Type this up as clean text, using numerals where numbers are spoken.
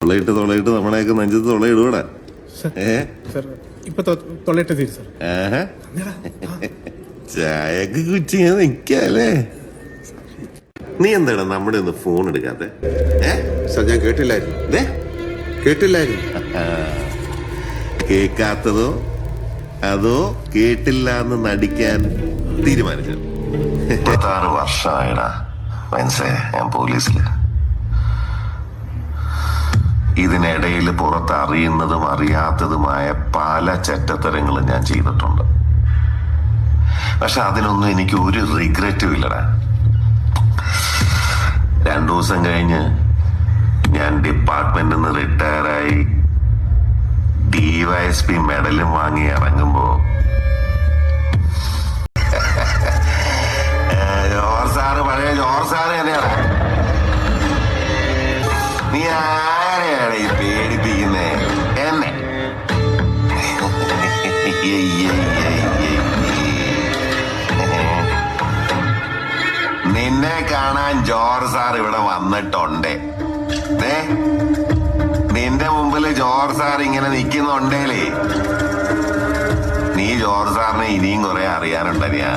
തൊള്ളയിട്ട് നമ്മളെയൊക്കെ നെഞ്ചത്ത് തൊള്ളയിടൂടെ? ചായക്ക് കുച്ചിങ്ങനെ നിക്കല്ലേ? നീ എന്താണ് നമ്മുടെ ഒന്ന് ഫോൺ എടുക്കാത്തെ? ഞാൻ കേട്ടില്ലായിരുന്നു. കേൾക്കാത്തതോ അതോ കേട്ടില്ല എന്ന് നടിക്കാൻ തീരുമാനിച്ചു? 36 വർഷമായിടാ മനസ്സേ ഞാൻ പോലീസില്. ഇതിനിടയിൽ പുറത്ത് അറിയുന്നതും അറിയാത്തതുമായ പല ചെറ്റത്തരങ്ങളും ഞാൻ ചെയ്തിട്ടുണ്ട്. പക്ഷെ അതിനൊന്നും എനിക്ക് ഒരു റിഗ്രറ്റും ഇല്ലടാ. 2 ദിവസം കഴിഞ്ഞ് ഞാൻ ഡിപ്പാർട്ട്മെന്റിൽ നിന്ന് റിട്ടയറായി DYSP മെഡലും വാങ്ങി ഇറങ്ങുമ്പോ പഴയ ജോർജ് സാറ് തന്നെയാണ്. നീ ആരെയാണ് ഈ പേടിപ്പിക്കുന്നേ? എന്നെ നിന്നെ കാണാൻ ജോർജ് സാർ ഇവിടെ വന്നിട്ടുണ്ട്. നിന്റെ മുമ്പില് ജോർജ് സാർ ഇങ്ങനെ നിൽക്കുന്നുണ്ടേലേ നീ ജോർജ് സാറിനെ ഇനിയും കുറെ അറിയാനുണ്ടല്ലേ?